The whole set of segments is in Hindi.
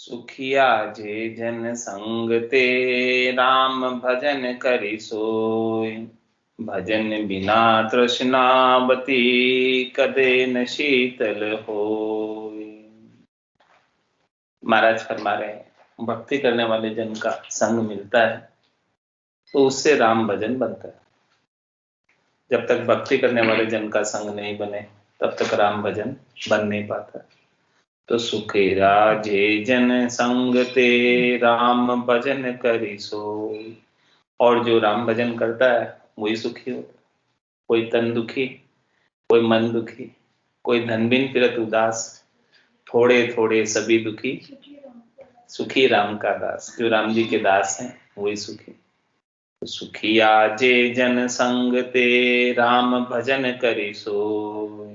सुखिया जे जन संग ते राम भजन करि सोय। भजन बिना तृष्णावती कदे न शीतल होय। महाराज फरमा रहे हैं भक्ति करने वाले जन का संग मिलता है तो उससे राम भजन बनता है। जब तक भक्ति करने वाले जन का संग नहीं बने तब तक राम भजन बन नहीं पाता। तो सुखेरा जे जन संग ते राम भजन करि सोय। और जो राम भजन करता है वही सुखी होता है। कोई तन दुखी, कोई मन दुखी, कोई धन बिन फिरत उदास, थोड़े थोड़े सभी दुखी, सुखी राम का दास। जो राम जी के दास हैं वही सुखी। तो सुखिया जे जन संग ते राम भजन करि सोय।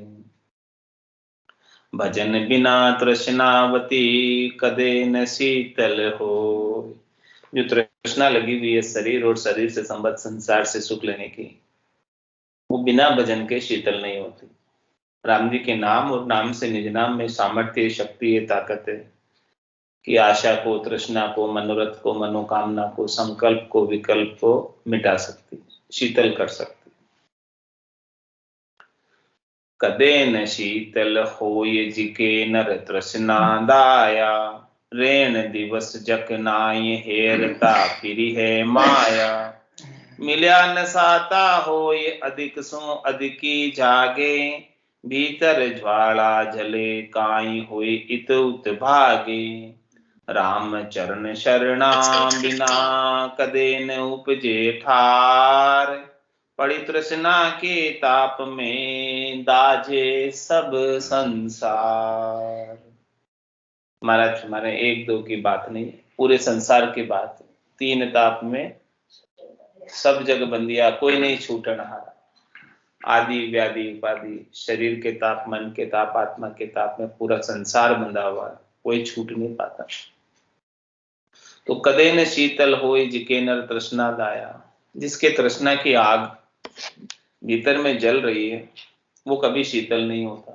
भजन बिना तृष्णावती कदे न शीतल हो। जो तृष्णा लगी हुई है शरीर और शरीर से संबद्ध संसार से सुख लेने की, वो बिना भजन के शीतल नहीं होती। राम जी के नाम और नाम से निज नाम में सामर्थ्य, शक्ति है, ताकत है कि आशा को, तृष्णा को, मनोरथ को, मनोकामना को, संकल्प को, विकल्प को मिटा सकती, शीतल कर सकती। कदे न शीतल होय जिके नर तृष्णा दाया। रेण दिवस जक नाय हेरता फिरी है माया। मिल्या न साता होय अधिक सो अधिकी जागे। भीतर ज्वाला जले काई होय इत उत भागे। राम चरण शरणा बिना कदे न उपजे ठार। पड़ी तृष्णा के ताप में दाजे सब संसार। महाराज हमारे एक दो की बात नहीं, पूरे संसार की बात। तीन ताप में सब जग बंदिया, कोई नहीं छूटन हारा। आदि व्याधि उपाधि, शरीर के ताप, मन के ताप, आत्मा के ताप में पूरा संसार बंधा हुआ है, कोई छूट नहीं पाता। तो कदे न शीतल होय जिके नर तृष्णा दाया। जिसके तृष्णा की आग भीतर में जल रही है वो कभी शीतल नहीं होता,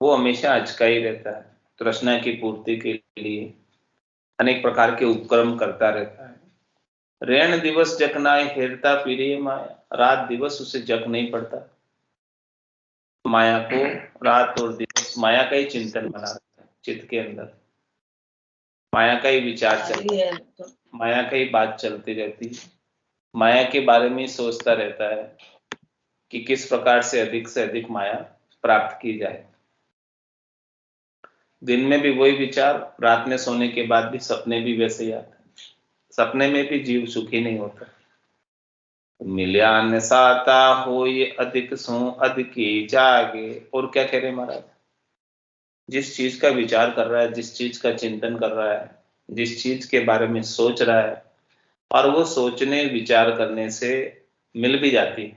वो हमेशा अचका ही रहता है। तृष्णा की पूर्ति के लिए अनेक प्रकार के उपक्रम करता रहता है। रेण दिवस जकनाए हेरता फिरे माया। रात दिवस उसे जग नहीं पड़ता। माया को रात और दिवस माया का ही चिंतन बना रहता है चित्त के अंदर। माया का ही विचार चलता है, माया का ही बात चलती रहती है। माया के बारे में सोचता रहता है कि किस प्रकार से अधिक माया प्राप्त की जाए। दिन में भी वही विचार, रात में सोने के बाद भी सपने भी वैसे ही आते हैं। सपने में भी जीव सुखी नहीं होता। मिल्या न साता होय अधिक सो अधिकी जागे। और क्या कह रहे महाराज, जिस चीज का विचार कर रहा है, जिस चीज का चिंतन कर रहा है, जिस चीज के बारे में सोच रहा है, और वो सोचने विचार करने से मिल भी जाती,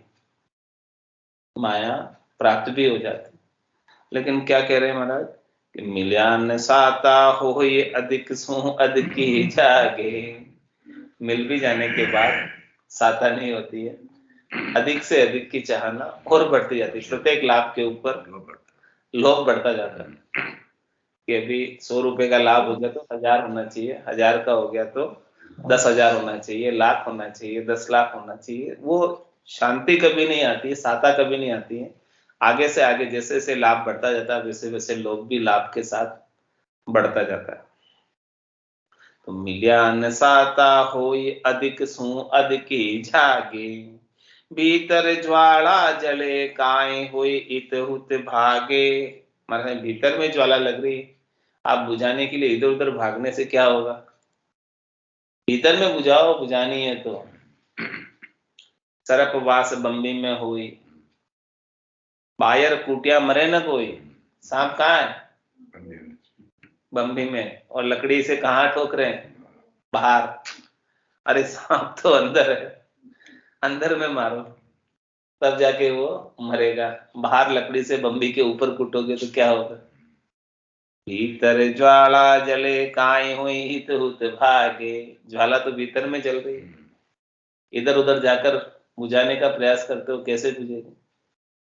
माया प्राप्त भी हो जाती। लेकिन क्या कह रहे हैं महाराज कि मिल्या न साता होय अधिक सो अधिकी जागे। मिल भी जाने के बाद साता नहीं होती है, अधिक से अधिक की चाहना और बढ़ती जाती है। प्रत्येक लाभ के ऊपर लोभ बढ़ता जाता है कि अभी 100 रुपए का लाभ हो गया तो 1000 होना चाहिए, 1000 का हो गया तो 10,000 होना चाहिए, लाख होना चाहिए, 10 लाख होना चाहिए। वो शांति कभी नहीं आती है, साता कभी नहीं आती है। आगे से आगे जैसे जैसे लाभ बढ़ता जाता है वैसे वैसे लोभ भी लाभ के साथ बढ़ता जाता है। तो मिल्या न साता होय अधिक सो अधिकी जागे। भीतर ज्वाला जले काय होय इत हुत भागे। मतलब भीतर में ज्वाला लग रही, आप बुझाने के लिए इधर उधर भागने से क्या होगा। भीतर में बुझाओ, बुझानी है तो। सरप वास बम्बी में हुई, बायर कुटिया मरे न कोई। सांप कहाँ है, बम्बी में। और लकड़ी से कहाँ ठोक रहे हैं, बाहर। अरे सांप तो अंदर है, अंदर में मारो तब जाके वो मरेगा। बाहर लकड़ी से बम्बी के ऊपर कुटोगे तो क्या होगा। भीतर ज्वाला जले काय हुई हित हुत भागे। ज्वाला तो भीतर में जल रही है, इधर उधर जाकर बुझाने का प्रयास करते हो, कैसे बुझेगी।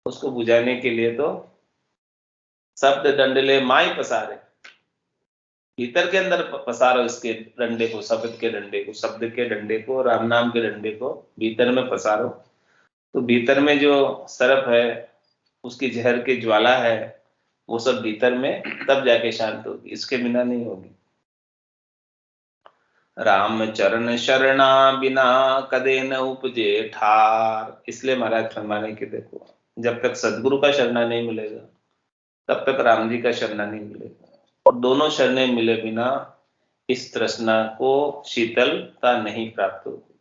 उसको बुझाने के लिए तो शब्द दंडले माई पसारे, भीतर के अंदर पसारो इसके डंडे को, शब्द के डंडे को, शब्द के डंडे को, राम नाम के डंडे को भीतर में पसारो। तो भीतर में जो सर्प है, उसकी जहर की ज्वाला है, वो सब भीतर में, तब जाके शांत होगी, इसके बिना नहीं होगी। राम चरण शरणा बिना कदे न उपजे ठार। इसलिए महाराज फरमाने के देखो, जब तक सदगुरु का शरणा नहीं मिलेगा तब तक राम जी का शरणा नहीं मिलेगा, और दोनों शरणें मिले बिना इस तृष्णा को शीतलता नहीं प्राप्त होगी,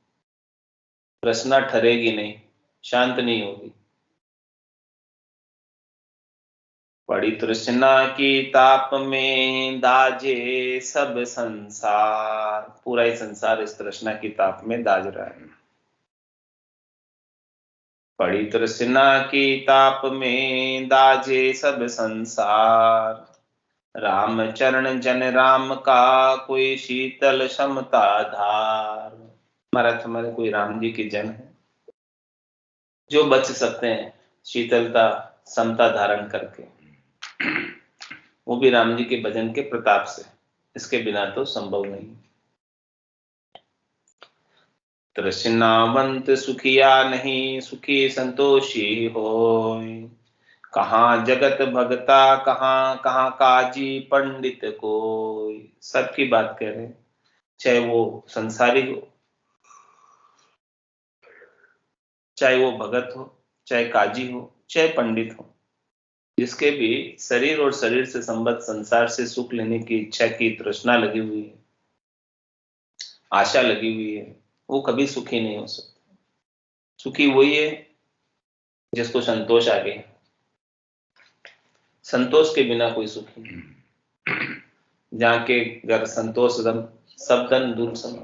तृष्णा ठरेगी नहीं, शांत नहीं होगी। पड़ी तृष्णा की ताप में दाजे सब संसार। पूरा ही संसार इस तृष्णा की ताप में दाज रहा है। पड़ी तृष्णा की ताप में दाजे सब संसार, राम चरण जन राम का कोई शीतल समता धार। महाराज हमारे कोई राम जी के जन है जो बच सकते हैं शीतलता समता धारण करके, वो भी राम जी के भजन के प्रताप से, इसके बिना तो संभव नहीं। तृष्णावंत सुखिया नहीं, सुखी संतोषी होय। कहाँ जगत भगता, कहाँ कहाँ काजी पंडित कोई। सबकी बात कह रहे हैं, चाहे वो संसारी हो, चाहे वो भगत हो, चाहे काजी हो, चाहे पंडित हो, जिसके भी शरीर और शरीर से संबद्ध संसार से सुख लेने की इच्छा की तृष्णा लगी हुई है, आशा लगी हुई है, वो कभी सुखी नहीं हो सकता। सुखी वही है जिसको संतोष आ गया। संतोष के बिना कोई सुखी नहीं। जहाँ के घर संतोष धन सब धन दूर सम।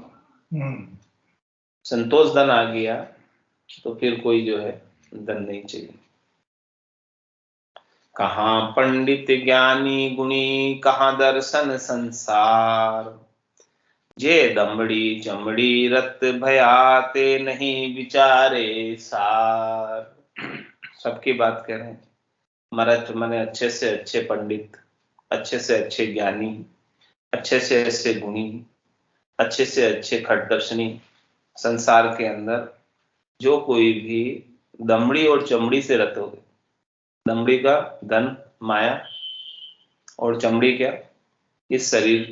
संतोष धन आ गया तो फिर कोई जो है धन नहीं चाहिए। कहाँ पंडित ज्ञानी गुणी, कहाँ दर्शन संसार। जे दमड़ी चमड़ी रत भयाते नहीं विचारे सार। सबकी बात कर रहे हैं महाराज, मैंने अच्छे से अच्छे पंडित, अच्छे से अच्छे ज्ञानी, अच्छे से अच्छे गुणी, अच्छे से अच्छे खटदर्शनी संसार के अंदर जो कोई भी दमड़ी और चमड़ी से रत हो गए। दमड़ी का धन माया, और चमड़ी क्या, इस शरीर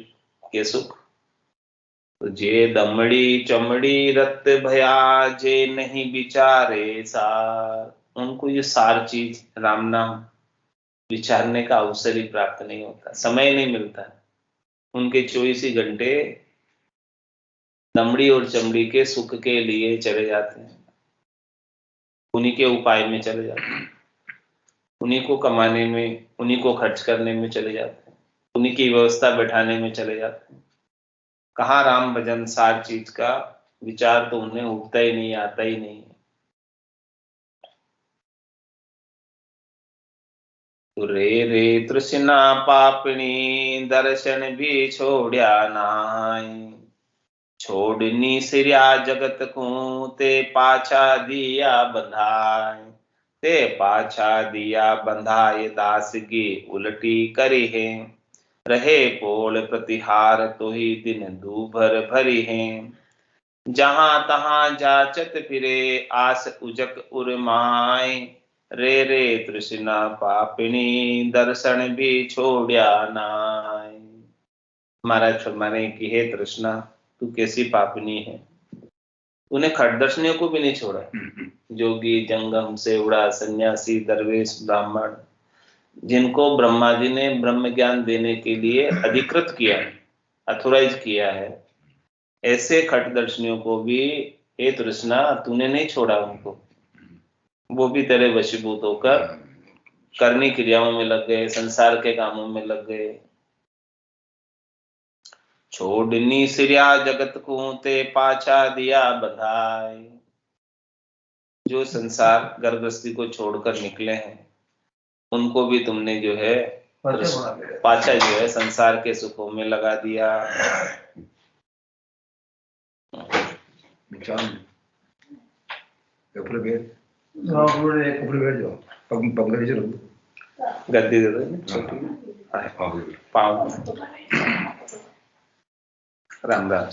के सुख। तो जे दमड़ी चमड़ी रत भया, जे नहीं विचारे सार। उनको ये सार चीज राम नाम विचारने का अवसर ही प्राप्त नहीं होता, समय नहीं मिलता। उनके 24 ही घंटे दमड़ी और चमड़ी के सुख के लिए चले जाते हैं, उन्हीं के उपाय में चले जाते हैं, उन्हीं को कमाने में, उन्हीं को खर्च करने में चले जाते हैं, उन्हीं की व्यवस्था बैठाने में चले जाते हैं। कहाँ राम भजन सार चीज का विचार तो उन्हें उठता ही नहीं, आता ही नहीं। तो रे रे तृष्णा पापनी, दर्शन भी छोड़या नाई। छोड़नी सिरिया जगत को, ते पाछा दिया बंधाय। ते पाछा दिया बंधाए, दास की उलटी करी है। रहे पोल प्रतिहार, तो ही दिन दूभर भरी है। जहां तहां जाचत फिरे, आस उजक उर्माए। रे रे तृष्णा पापिनी, दर्शन भी छोड़या नाय। महाराज फरमाने की, हे तृष्णा तू कैसी पापिनी है, तूने खटदर्शनियों को भी नहीं छोड़ा। जोगी जंगम सेवड़ा सन्यासी दरवेश ब्राह्मण, जिनको ब्रह्मा जी ने ब्रह्म ज्ञान देने के लिए अधिकृत किया है, अथोराइज किया है, ऐसे खटदर्शनियों को भी हे तृष्णा तूने नहीं छोड़ा उनको। वो भी तेरे वशीभूत होकर करनी क्रियाओं में लग गए, संसार के कामों में लग गए। छोड़नी सिरिया जगत को, ते पाछा दिया बधाई। जो संसार गर्भस्थी को छोड़कर निकले हैं, उनको भी तुमने जो है पाछा जो है संसार के सुखों में लगा दिया। गद्दी दे दो छोटी, पाँव राम राम।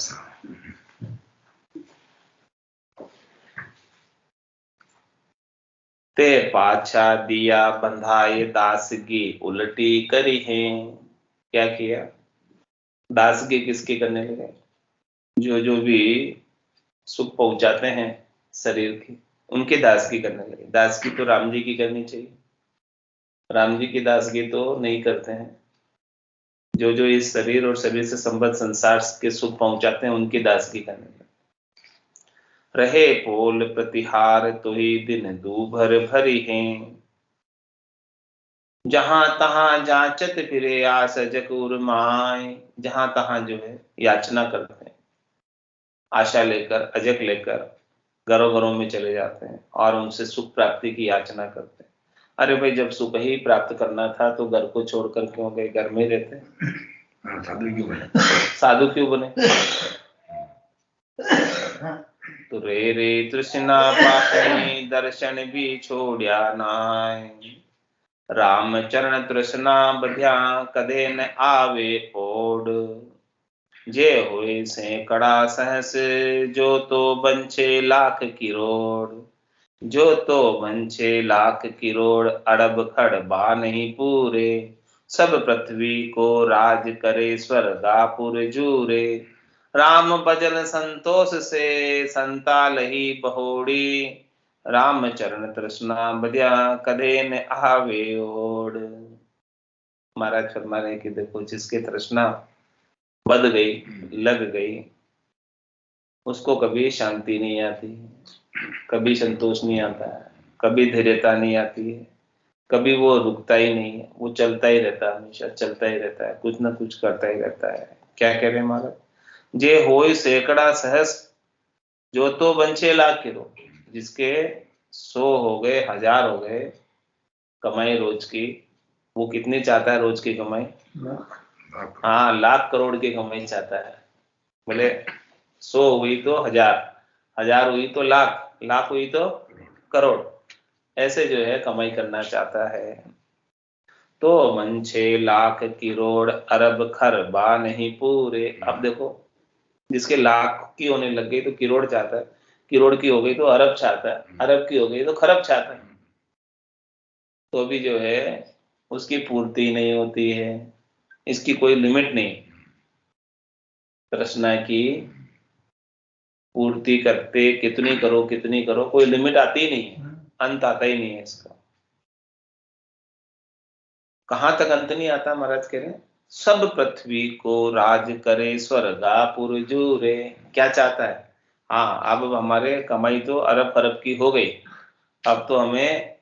ते पाछा दिया बंधाए दासगी उल्टी करी है। क्या किया? दासगी किसकी करने लगे? जो भी सुख पहुंचाते हैं शरीर की, उनकी दासगी करने लगे। दासगी तो राम जी की करनी चाहिए, राम जी की दासगी तो नहीं करते हैं। जो इस शरीर और शरीर से संबद्ध संसार के सुख पहुंचाते हैं, उनकी दासगी करने लगे। रहे पोल प्रतिहार तो ही दिन दूभर भरी हैं। जहां तहां जांचत फिरे आस जकूर माए। जहां तहां जो है याचना करते हैं, आशा लेकर, अजक लेकर घरों घरों में चले जाते हैं और उनसे सुख प्राप्ति की याचना करते हैं। अरे भाई, जब सुख ही प्राप्त करना था तो घर को छोड़कर क्यों गए? घर में रहते। साधु क्यों बने? साधु क्यों बने? तो रे तृष्णा पापनी दर्शन भी छोड़िया नाय। राम चरण तृष्णा बध्या कदे न आवे ओड। जे होए सैकड़ा सहस जो तो बंछे लाख किरोड़। जो तो बंछे लाख किरोड़ अड़ब खड़ बा नहीं पूरे। सब पृथ्वी को राज करे स्वर्गापुर जूरे। राम भजन संतोष से संताल ही बहोड़ी। राम चरण तृष्णा बध्या कदे न आवे ओड। महाराज फरमा रहे कि देखो, जिसकी तृष्णा बद गई, लग गई, उसको कभी शांति नहीं आती, कभी संतोष नहीं आता है, कभी धैर्यता नहीं आती है, कभी वो रुकता ही नहीं है, वो चलता ही रहता है, हमेशा चलता ही रहता है, कुछ ना कुछ करता ही रहता है। क्या कह रहे हैं महाराज? जे होय सैकड़ा सहस जो तो बंछे लाख किरो। जिसके 100 हो गए, 1000 हो गए कमाई रोज की, वो कितनी चाहता है रोज की कमाई? हाँ, लाख करोड़ की कमाई चाहता है। बोले 100 हुई तो 1000, 1000 हुई तो लाख, लाख हुई तो करोड़, ऐसे जो है कमाई करना चाहता है। तो मंछे लाख किरोड़ अरब खर बा नहीं पूरे। अब देखो, जिसके लाख की होने लग गई तो किरोड़ चाहता है, किरोड़ की हो गई तो अरब चाहता है, अरब की हो गई तो खरब चाहता है। तो भी जो है उसकी पूर्ति नहीं होती है, इसकी कोई लिमिट नहीं। तृष्णा की पूर्ति करते कितनी करो, कोई लिमिट आती ही नहीं है, अंत आता ही नहीं है इसका। कहां तक अंत नहीं आता? महाराज कह रहे हैं, सब पृथ्वी को राज करे स्वर्गापुर जूरे। क्या चाहता है? हाँ, अब हमारे कमाई तो अरब खरब की हो गई, अब तो हमें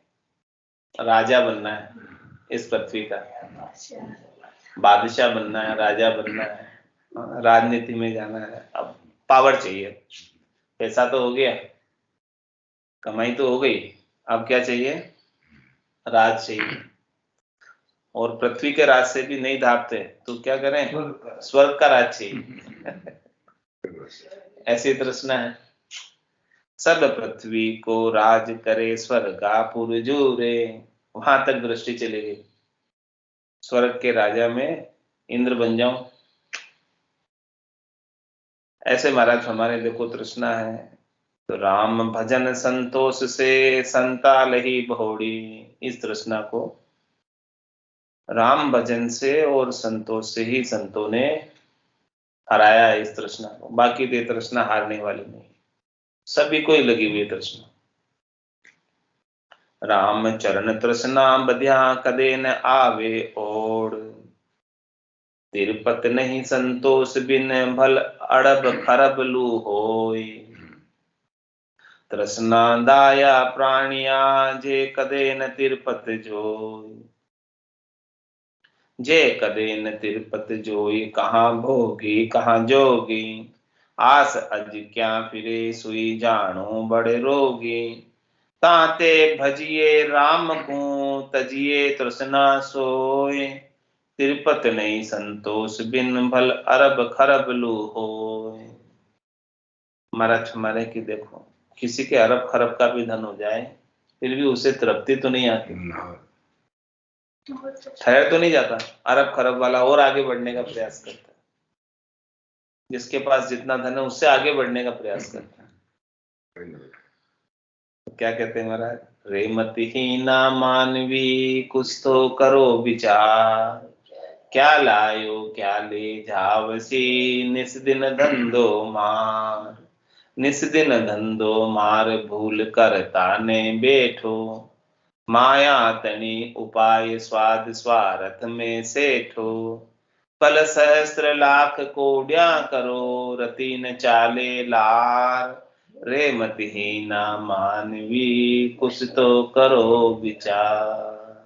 राजा बनना है, इस पृथ्वी का बादशाह बनना है, राजा बनना है, राजनीति में जाना है। अब पावर चाहिए। पैसा तो हो गया, कमाई तो हो गई, अब क्या चाहिए? राज चाहिए। और पृथ्वी के राज से भी नहीं धापते तो क्या करें? स्वर्ग का राज चाहिए। ऐसी तृष्णा है। सब पृथ्वी को राज करे स्वर्गापुर जूरे। वहां तक दृष्टि चली गई, स्वर्ग के राजा में इंद्र बन जाऊं, ऐसे महाराज हमारे देखो तृष्णा है। तो राम भजन संतोष से संताल ही बहुड़ी। इस तृष्णा को राम भजन से और संतोष से ही संतों ने हराया है, इस तृष्णा को। बाकी ये तृष्णा हारने वाली नहीं, सभी को ही लगी हुई तृष्णा। राम चरण तृष्णा बध्या कदे न आवे ओड़। तिरपत नहीं संतोष बिन भल अड़ब खरब लू होय। तृष्णा दाया प्राणिया जे कदे न तिरपत जोय। जे कदे न तिरपत जोई कहाँ भोगी कहाँ जोगी। आस अज क्या फिरे सुई जानो बड़े रोगी। ताते भजिए राम को तजिए तृष्णा सोए। तिरपत नहीं संतोष बिन भल अरब खरब लू होय। महाराज हमारे की देखो, किसी के अरब खरब का भी धन हो जाए फिर भी उसे तृप्ति तो नहीं आती, ठहर तो नहीं जाता। अरब खरब वाला और आगे बढ़ने का प्रयास करता है। जिसके पास जितना धन है उससे आगे बढ़ने का प्रयास करता है। तो क्या कहते हैं महाराज, रे मतिहीना मानवी कुछ तो करो विचार, क्या लायो क्या ले जावसी निस दिन धंधो मार, निस दिन धंधो मार भूल कर ताने बैठो, माया तनी उपाय स्वाद स्वार्थ में सेठो, कल सहस्त्र लाख कोड्या करो रति न चाले लार, रे मतिहीना मानवी कुछ तो करो विचार।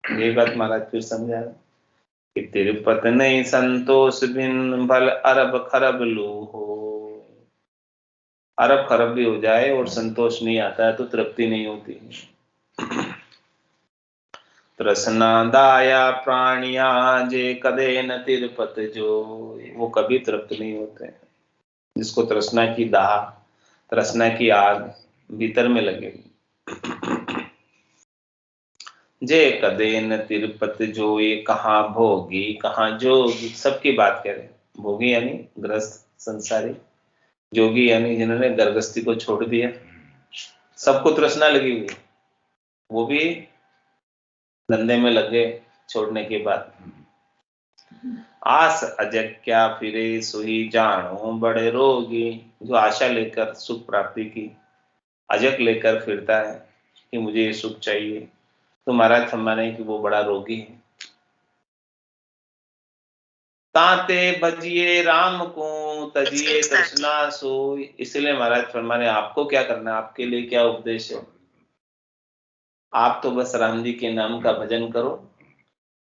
ये बात महाराज फिर समझा कि तिरुपति नहीं संतोष बिन भल अरब खरब लू हो, अरब खरब भी हो जाए और संतोष नहीं आता है तो तृप्ति नहीं होती। तृष्णा दाया प्राणिया जे कदे न तिरुपत जो, वो कभी तृप्त नहीं होते। जिसको तृष्णा की दाह, तृष्णा की आग भीतर में लगेगी। जे कदे न तिरुपत जो, ये कहाँ भोगी कहाँ जोगी, सबकी बात करें। भोगी यानी ग्रस्त संसारी, जोगी यानी जिन्होंने गर्भस्थी को छोड़ दिया। सबको तृष्णा लगी हुई, वो भी धंधे में लगे छोड़ने के बाद। आस अजग क्या फिरे सुही जानो बड़े रोगी, जो आशा लेकर सुख प्राप्ति की अजग लेकर फिरता है कि मुझे ये सुख चाहिए, तो महाराज फरमाने कि वो बड़ा रोगी है। ताते भजिए राम को तजिए तृष्णा सोई, इसलिए महाराज फरमाने आपको क्या करना है, आपके लिए क्या उपदेश है। आप तो बस राम जी के नाम का भजन करो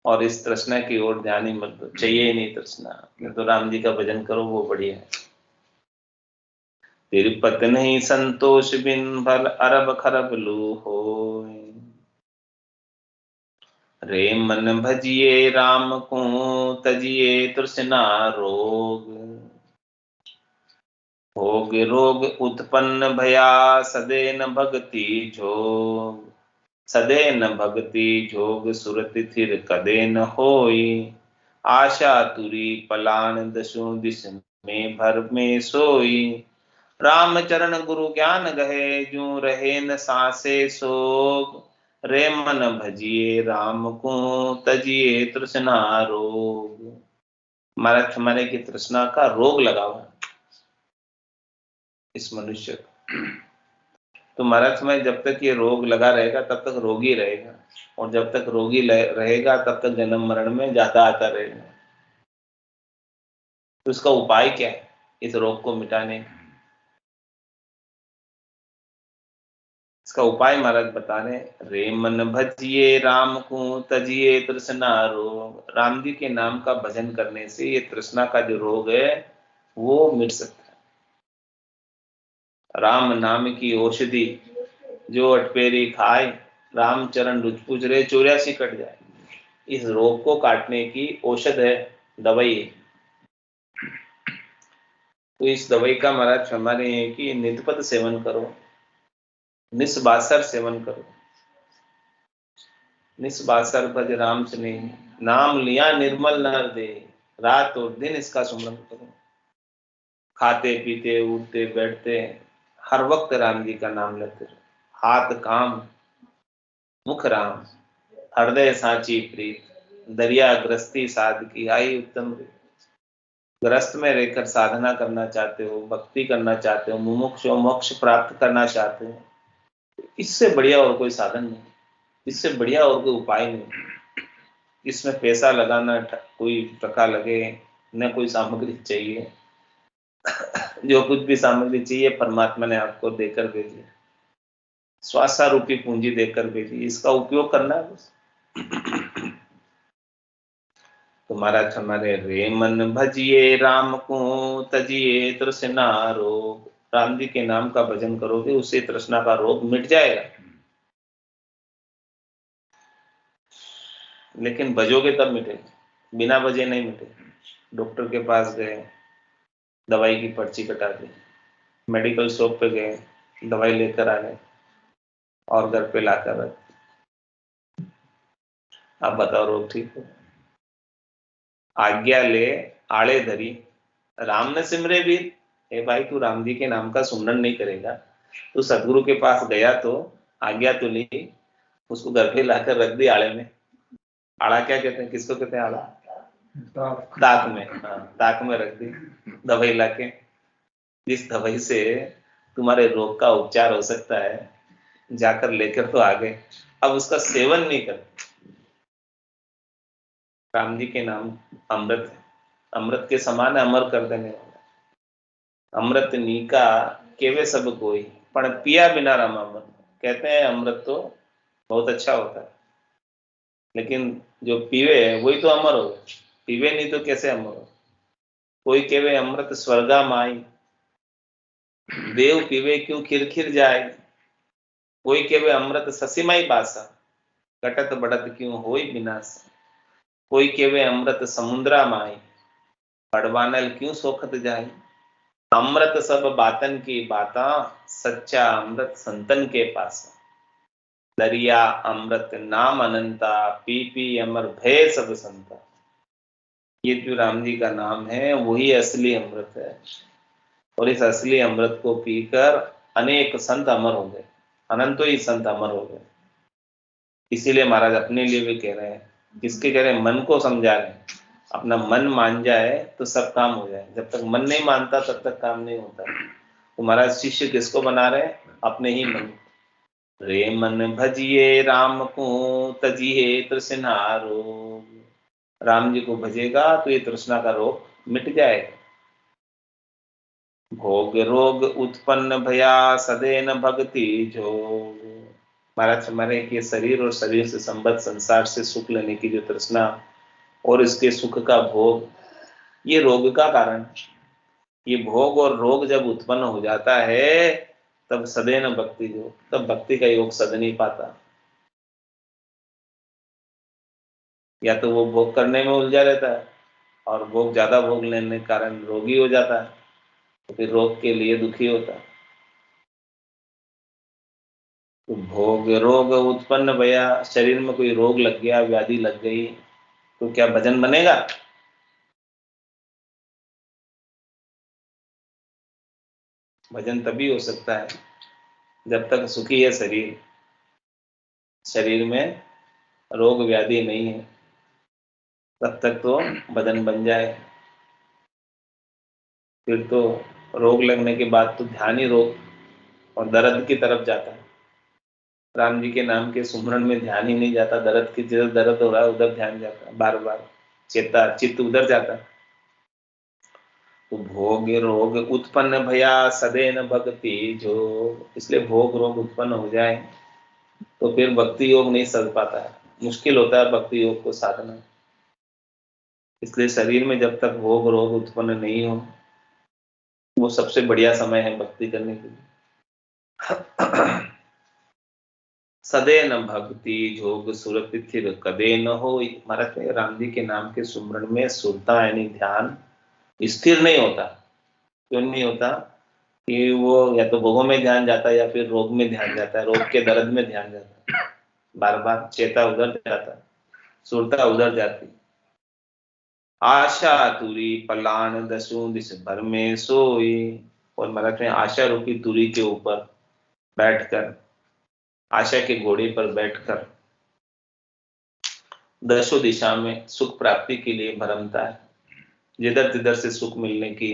और इस तृष्णा की ओर ध्यान ही मत दो, चाहिए ही नहीं तृष्णा, तो राम जी का भजन करो, वो बढ़िया है। तिरुपत नहीं संतोष बिन भल अरब खरब लू हो, रे मन भजिए राम को तजिए तृष्णा रोग, भोग रोग उत्पन्न भया सदेन भक्ति जोग, सदेन भक्ति जोग सुरति थिर कदे न होई, आशा तुरी पलान दसु दिस में भर में सोई, राम चरण गुरु ज्ञान गहे जू रहे न सासे सोग, रे मन भजिए राम को तजिए तृष्णा रोग। हमारे की तृष्णा का रोग लगा हुआ इस मनुष्य को। तो महाराज में जब तक ये रोग लगा रहेगा तब तक रोगी रहेगा, और जब तक रोगी रहेगा तब तक जन्म मरण में जाता आता रहेगा। तो इसका उपाय क्या है इस रोग को मिटाने का? इसका उपाय महाराज बता रहे, रे मन भजिए राम को तजिए तृष्णा रोग, राम जी के नाम का भजन करने से ये तृष्णा का जो रोग है वो मिट सकता है। राम नाम की औषधि जो अटपेरी खाए, राम चरण रुच पूज रहे 84 कट जाए। इस रोग को काटने की औषध है, दवाई है। तो इस दवाई का महाराज फरमा रहे हैं कि नित्यपद सेवन करो, निस्बासर सेवन करो। निस्बासर भज राम से नहीं, नाम लिया निर्मल नर दे, रात और दिन इसका सुमरन करो। खाते पीते उठते बैठते हर वक्त राम जी का नाम लेते रहो। हाथ काम मुख राम, हृदय सांची प्रीत, दरिया ग्रस्ती साध की आई उत्तम रीत। ग्रस्त में रहकर साधना करना चाहते हो, भक्ति करना चाहते हो, मुमुक्ष हो, मोक्ष प्राप्त करना चाहते हो, इससे बढ़िया और कोई साधन नहीं, इससे बढ़िया और कोई उपाय नहीं। इसमें पैसा लगाना कोई टका लगे न कोई सामग्री चाहिए। जो कुछ भी सामग्री चाहिए परमात्मा ने आपको देकर भेजी, स्वासा रूपी पूंजी देकर भेजी, इसका उपयोग करना है बस। तो महाराज हमारे रे मन भजिए राम को तजिए तृष्णा रोग, राम जी के नाम का भजन करोगे उससे तृष्णा का रोग मिट जाएगा। लेकिन भजोगे तब मिटेगा, बिना भजे नहीं मिटेगा। डॉक्टर के पास गए, दवाई की पर्ची कटा दी, मेडिकल शॉप पे गए, दवाई लेकर आ गए और घर पे लाकर रख, आप बताओ रोग ठीक हो? आज्ञा ले आड़े धरी, राम ने सिमरे वीर। ए भाई, तू राम जी के नाम का सुमरन नहीं करेगा, तू सदगुरु के पास गया तो आज्ञा तो ली, उसको घर पे लाकर रख दी आड़े में। आड़ा क्या कहते हैं, किसको कहते हैं आड़ा? ताक में। हाँ, ताक में रख दी दवाई लाके। जिस दवाई से तुम्हारे रोग का उपचार हो सकता है, जाकर लेकर तो आ गए, अब उसका सेवन नहीं कर। राम जी के नाम अमृत है, अमृत के समान अमर कर देने वाला। अमृत नीका केवे सब कोई, पर पिया बिना राम अमृत। कहते हैं अमृत तो बहुत अच्छा होता है, लेकिन जो पीवे वही तो अमर हो। पीवे नहीं तो कैसे अमर हो? कोई केवे अमृत स्वर्गा माई, देव पीवे क्यों खिर जाए। कोई केवे अमृत ससीमाई पासा, घटत बढ़त क्यों होई विनाश। कोई केवे अमृत समुद्रा माई, बड़वानल क्यों सोखत जाए। अमृत सब बातन की बाता, सच्चा अमृत संतन के पास। दरिया अमृत नाम अनंता, पी पी अमर भय सब संता। ये जो राम जी का नाम है वही असली अमृत है, और इस असली अमृत को पीकर अनेक संत अमर हो गए, अनंतो ही संत अमर हो गए। इसीलिए महाराज अपने लिए भी कह रहे हैं, किसके कह रहे हैं? मन को समझा रहे हैं। अपना मन मान जाए तो सब काम हो जाए, जब तक मन नहीं मानता तब तक काम नहीं होता। तो महाराज शिष्य किसको बना रहे हैं? अपने ही मन। रे मन भजिए राम को, तजिए तृष्णा रोग। राम जी को भजेगा तो ये तृष्णा का रोग मिट जाएगा। भोग रोग उत्पन्न भया, सदैन भक्ति जोग। महाराज हमारे ये शरीर और शरीर से संबद्ध संसार से सुख लेने की जो तृष्णा और इसके सुख का भोग, ये रोग का कारण। ये भोग और रोग जब उत्पन्न हो जाता है तब सदैन भक्ति योग, तब भक्ति का योग सद नहीं पाता। या तो वो भोग करने में उलझा रहता है, और भोग ज्यादा भोग लेने के कारण रोगी हो जाता है, तो फिर रोग के लिए दुखी होता है। तो भोग रोग उत्पन्न भया, शरीर में कोई रोग लग गया, व्याधि लग गई, तो क्या भजन बनेगा? भजन तभी हो सकता है जब तक सुखी है शरीर, शरीर में रोग व्याधि नहीं है, तब तक तो भजन बन जाए। फिर तो रोग लगने के बाद तो ध्यान ही रोग और दर्द की तरफ जाता है। राम जी के नाम के सुमरन में ध्यान ही नहीं जाता, दर्द की जिधर दर्द हो रहा है उधर ध्यान जाता है, बार बार चेता चित्त उधर जाता है। तो भोग रोग उत्पन्न भया, सदैन भक्ति जो। इसलिए भोग रोग उत्पन्न हो जाए तो फिर भक्ति योग नहीं सध पाता है, मुश्किल होता है भक्ति योग को साधना। इसलिए शरीर में जब तक भोग रोग उत्पन्न नहीं हो, वो सबसे बढ़िया समय है भक्ति करने के लिए। सदैन भक्ति जोग सुरत थिर कदे न हो। महाराज राम जी के नाम के सुमरन में सुरता यानी ध्यान स्थिर नहीं होता। क्यों नहीं होता? कि वो या तो भोगों में ध्यान जाता है या फिर रोग में ध्यान जाता है, रोग के दर्द में ध्यान जाता है, बार बार चेता उधर जाता है, सुरता उधर जाती। आशा तुरी पलान दसू दिस भर में सोई। और महाराज आशा रूपी तुरी के ऊपर बैठकर, आशा के घोड़े पर बैठकर दसों दिशा में सुख प्राप्ति के लिए भरमता है। जिधर जिधर से सुख मिलने की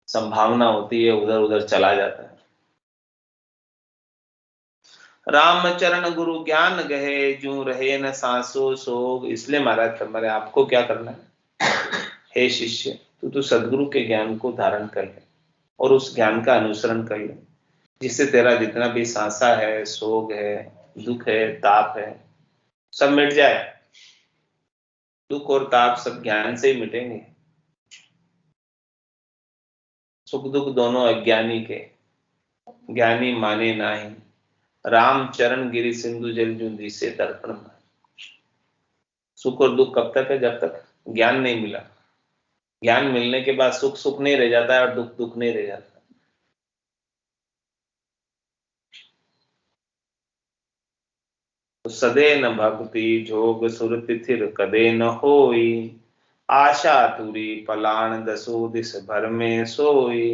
संभावना होती है उधर उधर चला जाता है। राम चरण गुरु ज्ञान गहे, जू रहे न सांसो सोग। इसलिए महाराज हमारे आपको क्या करना है? हे शिष्य, तू तो सदगुरु के ज्ञान को धारण कर ले और उस ज्ञान का अनुसरण कर ले, जिससे तेरा जितना भी सांसा है, सोग है, दुख है, ताप है, सब मिट जाए। दुख और ताप सब ज्ञान से ही मिटेंगे। सुख दुख दोनों अज्ञानी के, ज्ञानी माने नाही। राम चरण गिरि सिंधु जल जुंदी से दर्पण में। सुख और दुख कब तक है? जब तक ज्ञान नहीं मिला। ज्ञान मिलने के बाद सुख सुख नहीं रह जाता है और दुख दुख नहीं रह जाता। तो सदे न भक्ति जोग सुरति थिर कदे न होई। आशा तुरी पलाण दसो दिस भर में सोई।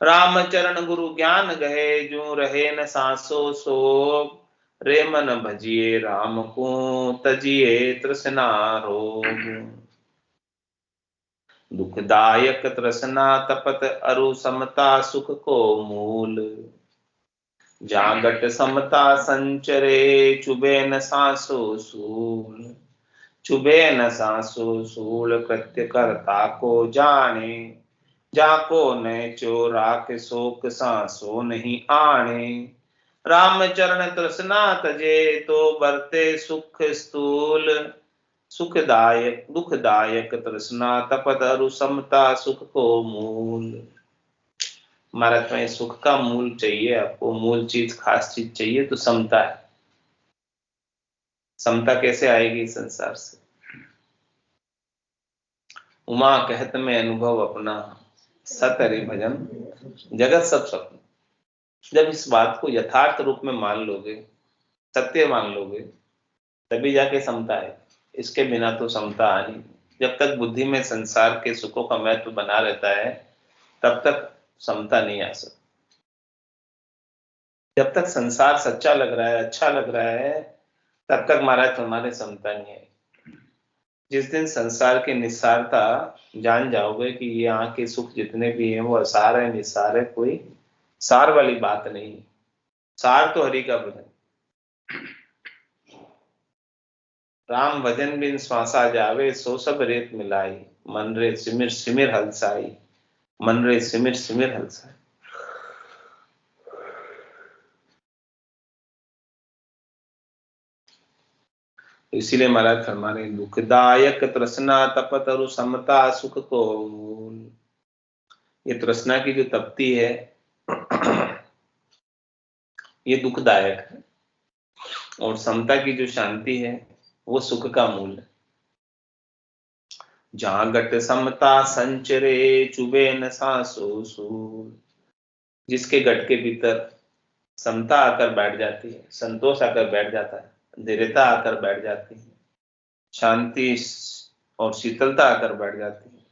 राम चरण गुरु ज्ञान गहे जो रहे न सांसो सोग। रे मन भजिए राम को तजिए तृष्णा रोग। दुखदायक तृष्णा तपत अरु समता सुख को मूल। जागट समता संचरे चुबे न सांसो सूल। चुबे न सांसो सूल कृत्य कर्ता को जाने। जाको न चोरा के शोक सांसो नहीं आने। राम चरण तृष्णा तजे तो बरते सुख स्थूल। सुखदायक दुखदायक तृष्णा तपत अरु समता सुख को मूल। महाराज में सुख का मूल चाहिए, आपको मूल चीज खास चीज चाहिए तो समता है। समता कैसे आएगी संसार से? उमा कहत में अनुभव अपना सतरि भजन जगत सब स्वप्न। जब इस बात को यथार्थ रूप में मान लोगे, सत्य मान लोगे, तभी जाके समता है। इसके बिना तो समता आ नहीं। जब तक बुद्धि में संसार के सुखों का महत्व बना रहता है तब तक समता नहीं आ सकती। जब तक संसार सच्चा लग रहा है, अच्छा लग रहा है, तब तक महाराज हमारे समता नहीं है। जिस दिन संसार की निस्सारता जान जाओगे कि ये यहाँ के सुख जितने भी हैं वो असार है, निस्सार है, कोई सार वाली बात नहीं। सार तो हरि का भजन। राम भजन बिन श्वासा जावे सो सब रेत मिलाई। मन रे सिमिर सिमिर हलसाई। मन रे सिमिर सिमिर हलसाई। इसीलिए महाराज फरमाने दुखदायक तृष्णा तपत अरु समता सुख को मूल। ये तृष्णा की जो तपती है ये दुखदायक है, और समता की जो शांति है वो सुख का मूल है। जहां गट समता संचरे चुबे न सांसो सूल। जिसके गट के भीतर समता आकर बैठ जाती है, संतोष आकर बैठ जाता है, धीरता आकर बैठ जाती है, शांति और शीतलता आकर बैठ जाती है,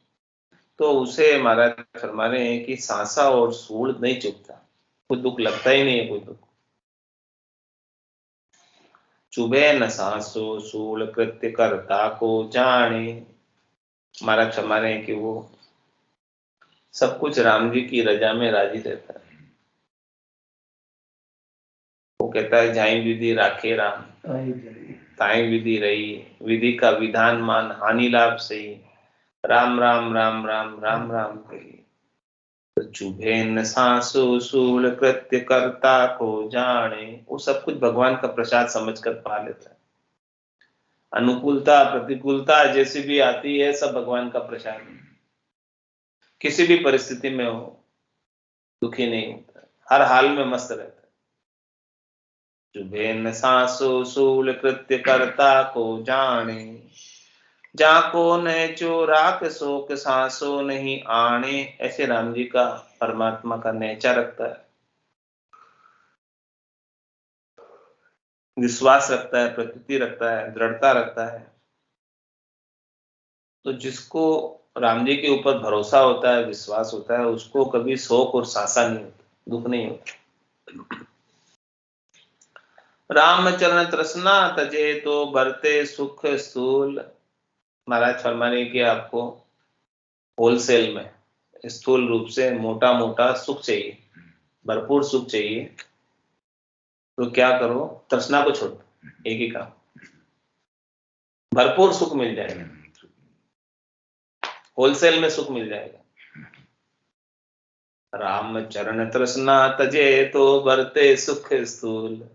तो उसे महाराज फरमा रहे हैं कि सांसा और सूल नहीं चुभता, कोई दुख लगता ही नहीं है। कोई दुख चुभे न सांसो सूल कृत्य कर्ता को जाने। महाराज फरमा रहे हैं कि वो सब कुछ राम जी की रजा में राजी रहता है। वो कहता है जाई विधि राखे राम ताई विधि रही। विधि का विधान मान हानि लाभ सही। राम राम राम राम राम राम कही। तो चुभे न सांसो सूल कृत्य कर्ता को जाने। वो सब कुछ भगवान का प्रसाद समझकर पा लेता है। अनुकूलता प्रतिकूलता जैसी भी आती है सब भगवान का प्रसाद है। किसी भी परिस्थिति में हो दुखी नहीं होता, हर हाल में मस्त रहता है। चुभे न सांसो सूल कृत्य कर्ता को जाने। जाको न चोराक शोक सांसो नहीं आने। ऐसे राम जी का परमात्मा का नेचर रखता है, विश्वास रखता है, प्रतीति रखता है, दृढ़ता रखता है। तो जिसको राम जी के ऊपर भरोसा होता है, विश्वास होता है, उसको कभी शोक और सांसा नहीं होता, दुख नहीं होता। राम चरण तृष्णा तजे तो बरते सुख स्थूल। महाराज फरमाने कि आपको होलसेल में स्थूल रूप से मोटा मोटा सुख चाहिए, भरपूर सुख चाहिए, तो क्या करो, तृष्णा को छोड़ दो। एक ही काम, भरपूर सुख मिल जाएगा, होलसेल में सुख मिल जाएगा। राम चरण तृष्णा तजे तो बरते सुख स्थूल।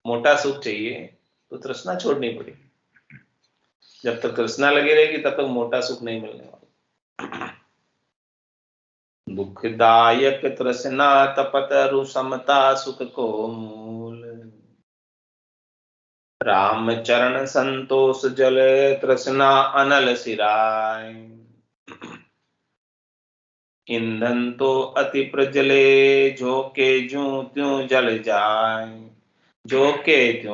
मोटा सुख चाहिए तो तृष्णा छोड़नी पड़ेगी। जब तक तृष्णा लगी रहेगी तब तक मोटा सुख नहीं मिलने वाला। दुखदायक तृष्णा तपत अरु समता सुख को मूल। राम चरण संतोष जल तृष्णा अनल सिराय। ईंधन तो अति प्रजले झोंके ज्यों त्यों जल जाए। झोंके त्यों